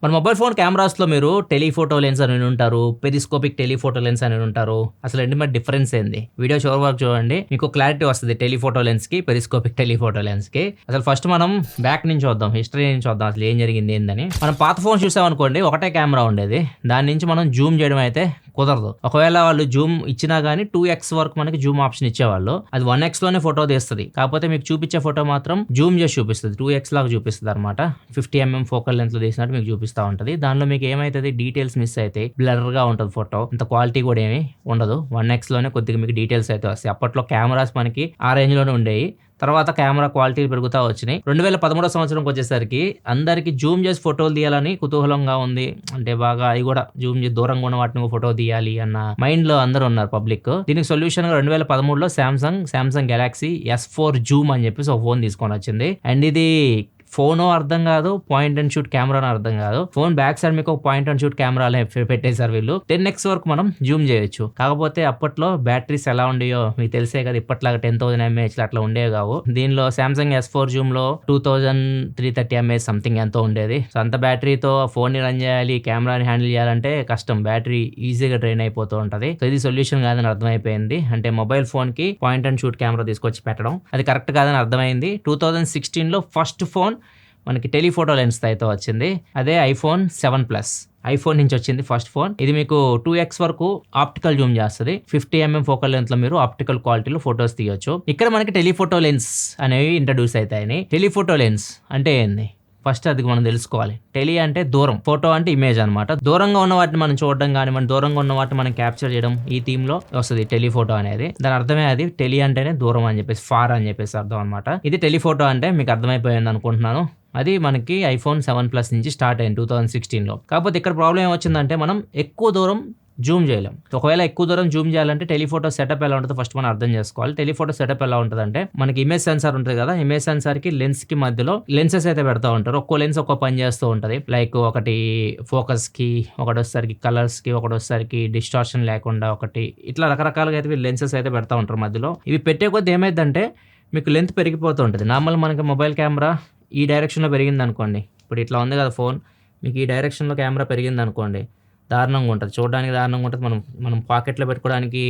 మన mobile phone కెమెరాస్లో మీరు telephoto lens అని ఉంటారు, పెరిస్కోపిక్ టెలిఫోటో లెన్స్ అని ఉంటారు. అసలు ఏంటి మరి డిఫరెన్స్ ఏంది? వీడియో చివరి వరకు చూడండి, మీకు క్లారిటీ వస్తుంది టెలిఫోటో లెన్స్ కి, పెరిస్కోపిక్ టెలిఫోటో లెన్స్ కి. అసలు ఫస్ట్ మనం బ్యాక్ నుంచి చూద్దాం, హిస్టరీ నుంచి చూద్దాం అసలు ఏం జరిగింది ఏందని. మనం పాత ఫోన్ చూసామనుకోండి, ఒకటే కెమెరా ఉండేది. దాని నుంచి మనం జూమ్ చేయడం అయితే కుదరదు. ఒకవేళ వాళ్ళు జూమ్ ఇచ్చినా గానీ 2x వరకు మనకి జూమ్ ఆప్షన్ ఇచ్చేవాళ్ళు. అది 1x లోనే ఫోటో తీస్తుంది. కాకపోతే మీకు చూపించే ఫోటో మాత్రం జూమ్ చేసి చూపిస్తుంది, 2x లాగా చూపిస్తుంది అనమాట. 50mm ఫోకల్ లెంత్ లో తీసినట్టు మీకు చూపిస్తా ఉంటది. దానిలో మీకు ఏమైతుంది, డీటెయిల్స్ మిస్ అయితే బ్లర్ గా ఉంటుంది ఫోటో, అంత క్వాలిటీ కూడా ఏమి ఉండదు. 1x లోనే కొద్దిగా మీకు డీటెయిల్స్ అయితే వస్తాయి. అప్పట్లో కెమెరాస్ మనకి ఆ రేంజ్ లోనే ఉండేవి. తర్వాత కెమెరా క్వాలిటీ పెరుగుతూ వచ్చినాయి. 2013 సంవత్సరంకి వచ్చేసరికి అందరికి జూమ్ చేసి ఫోటోలు తీయాలని కుతూహలంగా ఉంది. అంటే బాగా అవి కూడా జూమ్ చేసి దూరంగా ఉన్న వాటిని ఫోటో తీయాలి అన్న మైండ్ లో అందరూ ఉన్నారు పబ్లిక్. దీనికి సొల్యూషన్ గా 2013లో సామ్సంగ్ గెలాక్సీ S4 జూమ్ అని చెప్పేసి ఒక ఫోన్ తీసుకొని వచ్చింది. అండ్ ఇది ఫోను అర్థం కాదు, పాయింట్ అండ్ షూట్ కెమెరా అర్థం కాదు. ఫోన్ బ్యాక్ సైడ్ మీకు పాయింట్ అండ్ షూట్ కెమెరా పెట్టేశారు వీళ్ళు. 10x వరకు మనం జూమ్ చేయొచ్చు. కాకపోతే అప్పట్లో బ్యాటరీస్ ఎలా ఉండేయో మీకు తెలిసే కదా, ఇప్పట్లాగా 10,000 mAh అట్లా ఉండేవి కావు. దీనిలో సామ్సంగ్ S4 జూమ్ లో 2330 mAh సంథింగ్ ఎంతో ఉండేది. సో అంత బ్యాటరీతో ఫోన్ ని రన్ చేయాలి, కెమెరాని హ్యాండిల్ చేయాలంటే కష్టం, బ్యాటరీ ఈజీగా డ్రైన్ అయిపోతూ ఉంటది. సో ఇది సొల్యూషన్ కాదని అర్థమైపోయింది. అంటే మొబైల్ ఫోన్ కి పాయింట్ అండ్ షూట్ కెమెరా తీసుకొచ్చి పెట్టడం అది కరెక్ట్ కాదని అర్థమైంది. 2016లో ఫస్ట్ ఫోన్ మనకి టెలిఫోటో లెన్స్ అయితే వచ్చింది. అదే iPhone 7 Plus. ఐఫోన్ నుంచి వచ్చింది ఫస్ట్ ఫోన్. ఇది మీకు 2x వరకు ఆప్టికల్ జూమ్ చేస్తుంది. 50mm ఫోకల్ లెంత్ లో మీరు ఆప్టికల్ క్వాలిటీలో ఫోటోస్ తీయొచ్చు. ఇక్కడ మనకి టెలిఫోటో లెన్స్ అనేవి ఇంట్రడ్యూస్ అవుతాయని. టెలిఫోటో లెన్స్ అంటే ఏంది ఫస్ట్ అది మనం తెలుసుకోవాలి. టెలి అంటే దూరం, ఫోటో అంటే ఇమేజ్ అనమాట. దూరంగా ఉన్న వాటిని మనం చూడడం కానీ, మన దూరంగా ఉన్న వాటిని మనం క్యాప్చర్ చేయడం, ఈ థీమ్ లో వస్తుంది టెలిఫోటో అనేది. దాని అర్థమే అది. టెలి అంటేనే దూరం అని చెప్పేసి, ఫార్ అని చెప్పేసి అర్థం అనమాట. ఇది టెలిఫోటో అంటే మీకు అర్థమైపోయింది అనుకుంటున్నాను. అది మనకి iPhone 7 Plus నుంచి స్టార్ట్ అయింది 2016లో. కాకపోతే ఇక్కడ ప్రాబ్లం ఏమొచ్చిందంటే మనం ఎక్కువ దూరం జూమ్ చేయలేం. ఒకవేళ ఎక్కువ దూరం జూమ్ చేయాలంటే టెలిఫోటో సెటప్ ఎలా ఉంటుందో ఫస్ట్ మనం అర్థం చేసుకోవాలి. టెలిఫోటో సెటప్ ఎలా ఉంటుందంటే, మనకి ఇమేజ్ సెన్సార్ ఉంటుంది కదా, ఇమేజ్ సెన్సార్ కి లెన్స్ కి మధ్యలో లెన్సెస్ అయితే పెడతా ఉంటారు. ఒక్కో లెన్స్ ఒక్కో పని చేస్తూ ఉంటుంది. లైక్ ఒకటి ఫోకస్ కి, ఒకటి వచ్చేసరికి కలర్స్ కి, ఒకటి వచ్చేసరికి డిస్టార్షన్ లేకుండా, ఒకటి ఇట్లా రకరకాలుగా అయితే లెన్సెస్ అయితే పెడతా ఉంటారు మధ్యలో. ఇవి పెట్టే కొద్ది ఏమైందంటే మీకు లెంత్ పెరిగిపోతూ ఉంటుంది. నార్మల్ మనకి మొబైల్ కెమెరా ఈ డైరెక్షన్లో పెరిగింది అనుకోండి, ఇప్పుడు ఇట్లా ఉంది కదా ఫోన్, మీకు ఈ డైరెక్షన్లో కెమెరా పెరిగింది అనుకోండి, దారుణంగా ఉంటుంది, చూడడానికి దారుణంగా ఉంటుంది. మనం పాకెట్లో పెట్టుకోవడానికి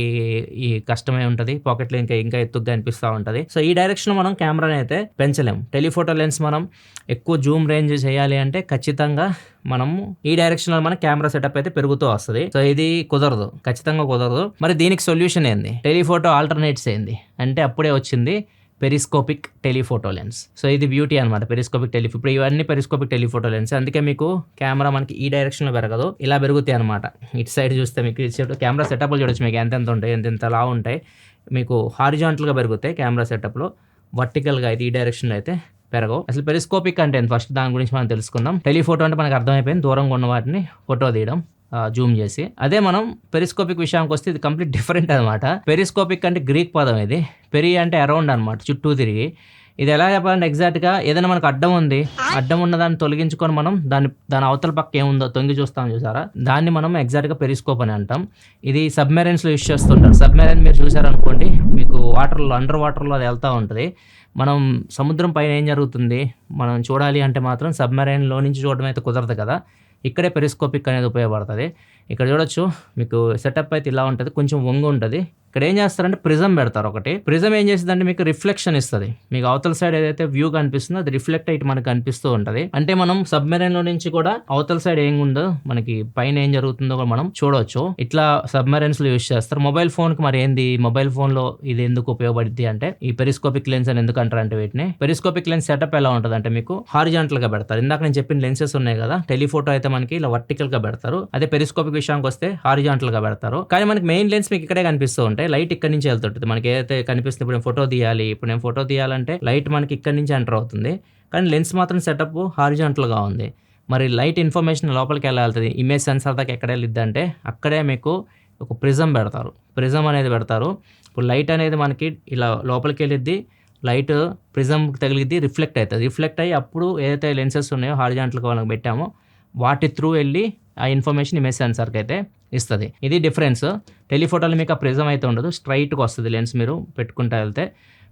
ఈ కష్టమే ఉంటుంది, పాకెట్లో ఇంకా ఎత్తుగా అనిపిస్తూ ఉంటుంది. సో ఈ డైరెక్షన్లో మనం కెమెరాని అయితే పెంచలేము. టెలిఫోటో లెన్స్ మనం ఎక్కువ జూమ్ రేంజ్ చేయాలి అంటే ఖచ్చితంగా మనము ఈ డైరెక్షన్లో మన కెమెరా సెటప్ అయితే పెరుగుతూ వస్తుంది. సో ఇది కుదరదు, ఖచ్చితంగా కుదరదు. మరి దీనికి సొల్యూషన్ ఏంది? టెలిఫోటో ఆల్టర్నేట్స్ ఏంది అంటే అప్పుడే వచ్చింది పెరిస్కోపిక్ టెలిఫోటో లెన్స్. సో ఇది బ్యూటీ అనమాట, పెరిస్కోపిక్ ఇప్పుడు ఇవన్నీ పెరిస్కోపిక్ టెలిఫోటో లెన్స్. అందుకే మీకు కెమెరా మనకి ఈ డైరెక్షన్ లో పెరగదు, ఇలా పెరుగుతాయి అనమాట. ఇటు సైడ్ చూస్తే మీకు కెమెరా సెటప్లు చూడొచ్చు, మీకు ఎంత ఉంటాయి, ఎంత లా ఉంటాయి. మీకు హారిజాంటల్ గా పెరుగుతాయి కెమెరా సెటప్ లో, వర్టికల్ గా అయితే ఈ డైరెక్షన్ లో అయితే పెరగవు. అసలు పెరిస్కోపిక్ అంటే ఫస్ట్ దాని గురించి మనం తెలుసుకుందాం. టెలిఫోటో అంటే మనకు అర్థమైపోయింది, దూరంగా ఉన్న వాటిని ఫోటో తీయడం జూమ్ చేసి. అదే మనం పెరిస్కోపిక్ విషయానికి వస్తే ఇది కంప్లీట్ డిఫరెంట్ అనమాట. పెరిస్కోపిక్ అంటే గ్రీక్ పదం ఇది. పెరి అంటే అరౌండ్ అనమాట, చుట్టూ తిరిగి. ఇది ఎలా చెప్పాలంటే ఎగ్జాక్ట్ గా ఏదైనా మనకు అడ్డం ఉంది, అడ్డం ఉన్న దాన్ని తొలగించుకొని మనం దాని అవతల పక్క ఏముందో తొంగి చూస్తాం చూసారా, దాన్ని మనం ఎగ్జాక్ట్ గా పెరిస్కోప్ అని అంటాం. ఇది సబ్మెరైన్స్ లో యూజ్ చేస్తుంటారు. సబ్మెరైన్ మీరు చూసారనుకోండి, మీకు వాటర్లో, అండర్ వాటర్లో అది వెళ్తూ ఉంటుంది. మనం సముద్రం పైన ఏం జరుగుతుంది మనం చూడాలి అంటే మాత్రం సబ్మెరైన్ లో నుంచి చూడడం అయితే కుదరదు కదా. ఇక్కడే పెరిస్కోపిక్ అనేది ఉపయోగపడుతుంది. ఇక్కడ చూడొచ్చు మీకు సెటప్ అయితే ఇలా ఉంటుంది, కొంచెం వంగు ఉంటుంది. ఇక్కడ ఏం చేస్తారంటే ప్రిజం పెడతారు. ఒకటి ప్రిజం ఏం చేస్తుందంటే మీకు రిఫ్లెక్షన్ ఇస్తుంది. మీకు అవతల సైడ్ ఏదైతే వ్యూ కనిపిస్తుందో అది రిఫ్లెక్ట్ అయితే మనకు కనిపిస్తూ ఉంటుంది. అంటే మనం సబ్మెరైన్ లో నుంచి కూడా అవతల సైడ్ ఏం ఉందో, మనకి పైన ఏం జరుగుతుందో కూడా మనం చూడవచ్చు. ఇట్లా సబ్మెరైన్స్ లో యూజ్ చేస్తారు. మొబైల్ ఫోన్ కి మరి ఏంది, మొబైల్ ఫోన్ లో ఇది ఎందుకు ఉపయోగపడుద్ది అంటే, ఈ పెరిస్కోపిక్ లెన్స్ అని ఎందుకు అంటారు అంటే, వీటిని పెరిస్కోపిక్ లెన్స్ సెటప్ ఎలా ఉంటుంది అంటే మీకు హారిజాంటల్ గా పెడతారు. ఇందాక నేను చెప్పిన లెన్సెస్ ఉన్నాయి కదా, టెలిఫోటో అయితే మనకి ఇలా వర్టికల్ గా పెడతారు. అదే పెరిస్కోపిక్ విషయానికి వస్తే హారిజాంటల్ గా పెడతారు. కానీ మనకి మెయిన్ లెన్స్ మీకు ఇక్కడే కనిపిస్తూ ఉంటాయి. లైట్ ఇక్కడ నుంచి వెళ్తుంటుంది. మనకి ఏదైతే కనిపిస్తుంది, ఇప్పుడు నేను ఫోటో తీయాలంటే లైట్ మనకి ఇక్కడ నుంచి ఎంటర్ అవుతుంది. కానీ లెన్స్ మాత్రం సెటప్ హారిజాంటల్ గా ఉంది. మరి లైట్ ఇన్ఫర్మేషన్ లోపలికి ఎలా వెళ్తుంది, ఇమేజ్ సెన్సార్ దాకా ఎక్కడ వెళ్ళిద్ది అంటే అక్కడే మీకు ఒక ప్రిజం పెడతారు. ప్రిజం అనేది పెడతారు. ఇప్పుడు లైట్ అనేది మనకి ఇలా లోపలికి వెళ్ళిద్ది, లైట్ ప్రిజం తగిలిద్ది, రిఫ్లెక్ట్ అవుతుంది. రిఫ్లెక్ట్ అయ్యి అప్పుడు ఏదైతే లెన్సెస్ ఉన్నాయో హారిజాంటల్గా వాళ్ళకి పెట్టామో వాటి త్రూ వెళ్ళి ఆ ఇన్ఫర్మేషన్ ఇమేజ్ సెన్సార్కి అయితే ఇస్తుంది. ఇది డిఫరెన్స్. టెలిఫోటోలో మీకు ఆ ప్రిజం అయితే ఉండదు, స్ట్రైట్గా వస్తుంది లెన్స్ మీరు పెట్టుకుంటూ వెళ్తే.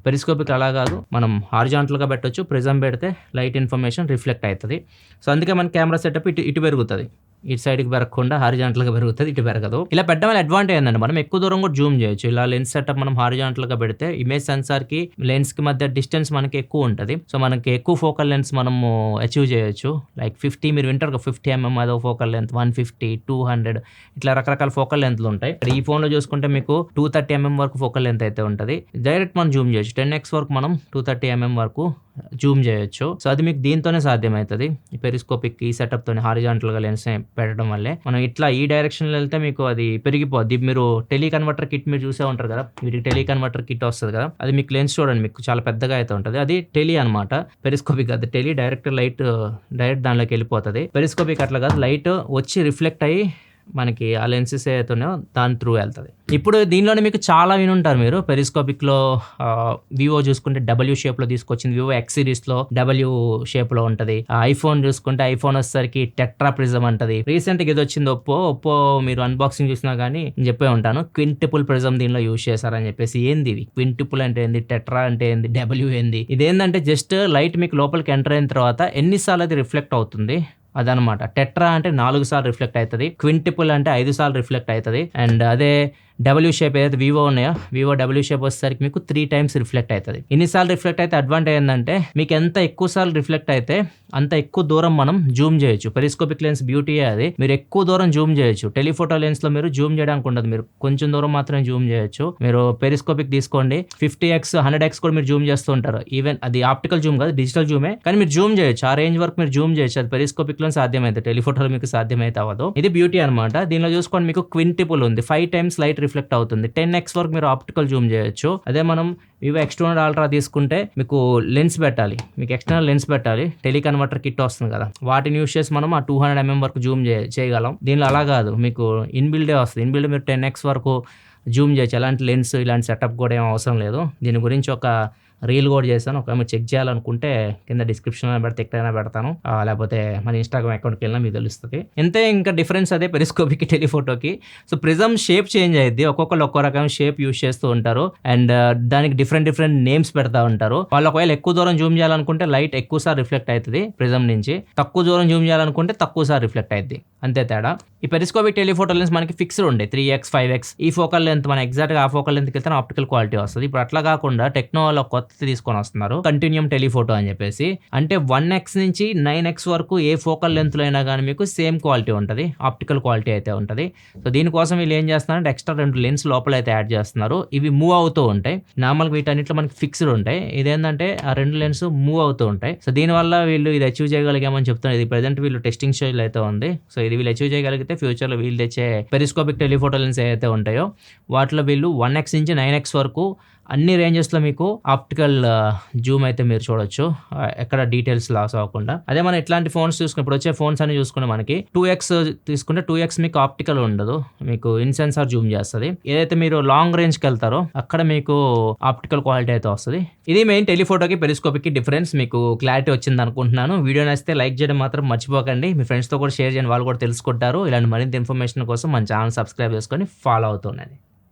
పెరిస్కోపిక్ అలా కాదు, మనం హారిజాంటల్గా పెట్టొచ్చు, ప్రిజం పెడితే లైట్ ఇన్ఫర్మేషన్ రిఫ్లెక్ట్ అవుతుంది. సో అందుకే మన కెమెరా సెటప్ ఇటు పెరుగుతుంది, ఇటు సైడ్కి పెరగకుండా హారిజాంటల్గా పెరుగుతుంది, ఇటు పెరగదు. ఇలా పెట్టడం వల్ల అడ్వాంటేజ్ ఏంటంటే మనం ఎక్కువ దూరం కూడా జూమ్ చేయొచ్చు. ఇలా లెన్స్ సెటప్ మనం హారిజాంటల్గా పెడితే ఇమేజ్ సెన్సార్కి లెన్స్కి మధ్య డిస్టెన్స్ మనకి ఎక్కువ ఉంటుంది. సో మనకి ఎక్కువ ఫోకల్ లెన్స్ మనము అచీవ్ చేయొచ్చు. లైక్ 50 మీరు వింటారు 50 mm అదో ఫోకల్ లెంత్, 150, 200 ఇట్లా రకరకాల ఫోకల్ లెంత్లు ఉంటాయి. ఈ ఫోన్లో చూసుకుంటే మీకు 230 mm వరకు ఫోకల్ లెంత్ అయితే ఉంటుంది. డైరెక్ట్ మనం జూమ్ చేయొచ్చు, 10x వరకు మనం 230 mm వరకు జూమ్ చేయొచ్చు. సో అది మీకు దీంతోనే సాధ్యమవుతుంది, ఈ పెరిస్కోపిక్ ఈ సెటప్ తోనే హారిజాంటల్గా లెన్స్ పెట్టడం వల్లే. మనం ఇట్లా ఈ డైరెక్షన్లో వెళ్తే మీకు అది పెరిగిపోద్ది. మీరు టెలికన్వర్టర్ కిట్ మీరు చూసే ఉంటారు కదా, వీటికి టెలికన్వర్టర్ కిట్ వస్తుంది కదా, అది మీకు లెన్స్ చూడండి మీకు చాలా పెద్దగా అయితే ఉంటుంది. అది టెలి అనమాట, పెరిస్కోపిక్ అది టెలి డైరెక్ట్ లైట్ డైరెక్ట్ దానిలోకి వెళ్ళిపోతుంది. పెరిస్కోపిక్ అట్లా కాదు, లైట్ వచ్చి రిఫ్లెక్ట్ అయ్యి మనకి ఆ లెన్సెస్ ఏదైతేనో దాని త్రూ వెళ్తుంది. ఇప్పుడు దీనిలోనే మీకు చాలా వినుంటారు మీరు, పెరిస్కోపిక్లో వివో చూసుకుంటే డబ్ల్యూ షేప్లో తీసుకొచ్చింది, వివో ఎక్స్ సిరీస్లో డబ్ల్యూ షేప్లో ఉంటుంది. ఐఫోన్ చూసుకుంటే ఐఫోన్ వచ్చేసరికి టెట్రా ప్రిజం అంటది. రీసెంట్గా ఇది వచ్చింది ఒప్పో మీరు అన్బాక్సింగ్ చూసినా కానీ నేను చెప్పే ఉంటాను, క్వింటిపుల్ ప్రిజం దీనిలో యూజ్ చేశారని చెప్పేసి. ఏంది ఇది క్వింటిపుల్ అంటే ఏంది, టెట్రా అంటే ఏంది, డబ్ల్యూ ఏంది? ఇదేంటంటే జస్ట్ లైట్ మీకు లోపలికి ఎంటర్ అయిన తర్వాత ఎన్నిసార్లు అది రిఫ్లెక్ట్ అవుతుంది అదనమాట. టెట్రా అంటే 4 సార్లు రిఫ్లెక్ట్ అవుతుంది, క్వింటిపుల్ అంటే 5 సార్లు రిఫ్లెక్ట్ అవుతుంది. అండ్ అదే డబ్ల్యూ షేప్ ఏదైతే వివో ఉన్నాయో, వివో డబ్ల్యూ షేప్ వచ్చేసరికి మీకు 3 times రిఫ్లెక్ట్ అవుతుంది. ఇన్నిసార్లు రిఫ్లెక్ట్ అయితే అడ్వాంటేజ్ ఏంటంటే మీకు ఎంత ఎక్కువ సార్లు రిఫ్లెక్ట్ అయితే అంత ఎక్కువ దూరం మనం జూమ్ చేయొచ్చు. పెరిస్కోపిక్ లెన్స్ బ్యూటీయే అది, మీరు ఎక్కువ దూరం జూమ్ చేయొచ్చు. టెలిఫోటో లెన్స్ లో మీరు జూమ్ చేయడానికి ఉండదు, మీరు కొంచెం దూరం మాత్రమే జూమ్ చేయొచ్చు. మీరు పెరిస్కోపిక్ తీసుకోండి 50x 100x కూడా మీరు జూమ్ చేస్తూ ఉంటారు. ఈవెన్ అది ఆప్టికల్ జూమ్ కాదు, డిజిటల్ జూమే, కానీ మీరు జూమ్ చేయొచ్చు, ఆ రేంజ్ వరకు మీరు జూమ్ చేయొచ్చు. అది పెరిస్కోపిక్ లో సాధ్యమైతే, టెలిఫోటోలో మీకు సాధ్యమైతే అవ్వదు. ఇది బ్యూటీ అనమాట. దీనిలో చూసుకోండి మీకు క్వింటిపుల్ ఉంది, 5 times లైట్ రిఫ్లెక్ట్ అవుతుంది. 10x వరకు మీరు ఆప్టికల్ జూమ్ చేయొచ్చు. అదే మనం వివో X200 అల్ట్రా తీసుకుంటే మీకు లెన్స్ పెట్టాలి, మీకు ఎక్స్టర్నల్ లెన్స్ పెట్టాలి, టెలికన్వర్టర్ కిట్ వస్తుంది కదా, వాటిని యూస్ చేసి మనం ఆ 200 mm వరకు జూమ్ చేయగలం. దీనిలో అలా కాదు, మీకు ఇన్బిల్డే వస్తుంది. ఇన్బిల్డ్ మీరు 10x వరకు జూమ్ చేయొచ్చు. ఎలాంటి లెన్స్ ఇలాంటి సెటప్ కూడా ఏం అవసరం లేదు. దీని గురించి ఒక రీల్ కూడా చేశాను, ఒక మీరు చెక్ చేయాలనుకుంటే కింద డిస్క్రిప్షన్లో పెడితే ఎక్కడైనా పెడతాను, లేకపోతే మన ఇన్స్టాగ్రామ్ అకౌంట్కి వెళ్ళినా మీకు తెలుస్తుంది. ఎంతే ఇంకా డిఫరెన్స్ అదే పెరిస్కోపిక్కి టెలిఫోటోకి. సో ప్రిజం షేప్ చేంజ్ అయ్యింది, ఒక్కొక్కరు ఒక్కో రకం షేప్ యూస్ చేస్తూ ఉంటారు. అండ్ దానికి డిఫరెంట్ నేమ్స్ పెడతా ఉంటారు. వాళ్ళు ఒకవేళ ఎక్కువ దూరం జూమ్ చేయాలనుకుంటే లైట్ ఎక్కువసారి రిఫ్లెక్ట్ అవుతుంది ప్రిజం నుంచి, తక్కువ దూరం జూమ్ చేయాలనుకుంటే తక్కువసారి రిఫ్లెక్ట్ అవుతుంది, అంతే తేడా. ఈ పెరిస్కోపిక్ టెలిఫోటో లెన్స్ మనకి ఫిక్స్డ్ ఉండే 3x 5x. ఈ ఫోకల్ లెంత్ మన ఎగ్జాక్ట్గా ఆ ఫోకల్ లెంత్కి వెళ్తే ఆప్టికల్ క్వాలిటీ వస్తుంది. ఇప్పుడు అట్లా కాకుండా టెక్నో వాళ్ళు కొత్త తీసుకొని వస్తున్నారు, కంటిన్యూమ్ టెలిఫోటో అని చెప్పేసి. అంటే 1x నుంచి 9x వరకు ఏ ఫోకల్ లెంత్లో అయినా కానీ మీకు సేమ్ క్వాలిటీ ఉంటుంది, ఆప్టికల్ క్వాలిటీ అయితే ఉంటుంది. సో దీనికోసం వీళ్ళు ఏం చేస్తున్నారంటే ఎక్స్ట్రా 2 లెన్స్ లోపల అయితే యాడ్ చేస్తున్నారు. ఇవి మూవ్ అవుతూ ఉంటాయి, నార్మల్గా వీటన్నిటిలో మనకి ఫిక్స్డ్ ఉంటాయి. ఇదేంటంటే ఆ 2 లెన్స్ మూవ్ అవుతూ ఉంటాయి. సో దీనివల్ల వీళ్ళు ఇది అచీవ్ చేయగలిగామని చెప్తున్నారు. ఇది ప్రెజెంట్ వీళ్ళు టెస్టింగ్ స్టేజ్లో అయితే ఉంది. సో ఇది వీళ్ళు అచీవ్ చేయగలిగితే ఫ్యూచర్లో వీళ్ళు తెచ్చే పెరిస్కోపిక్ టెలిఫోటో లెన్స్ ఏవైతే ఉంటాయో వాటిలో వీళ్ళు 1x నుంచి 9x వరకు అన్ని రేంజెస్లో మీకు ఆప్టికల్ జూమ్ అయితే మీరు చూడొచ్చు, ఎక్కడ డీటెయిల్స్ లాస్ అవ్వకుండా. అదే మనం ఇట్లాంటి ఫోన్స్ చూసుకుని ఇప్పుడు వచ్చే ఫోన్స్ అన్ని చూసుకుంటే మనకి 2x తీసుకుంటే 2x మీకు ఆప్టికల్ ఉండదు, మీకు ఇన్ సెన్సార్ జూమ్ చేస్తుంది. ఏదైతే మీరు లాంగ్ రేంజ్కి వెళ్తారో అక్కడ మీకు ఆప్టికల్ క్వాలిటీ అయితే వస్తుంది. ఇది మెయిన్ టెలిఫోటోకి పెరిస్కోపిక్కి డిఫరెన్స్. మీకు క్లారిటీ వచ్చింది అనుకుంటున్నాను. వీడియో నచ్చితే లైక్ చేయడం మాత్రం మర్చిపోకండి, మీ ఫ్రెండ్స్తో కూడా షేర్ చేయండి, వాళ్ళు కూడా తెలుసుకుంటారు. ఇలాంటి మరింత ఇన్ఫర్మేషన్ కోసం మన ఛానల్ సబ్స్క్రైబ్ చేసుకొని ఫాలో అవుతుండండి.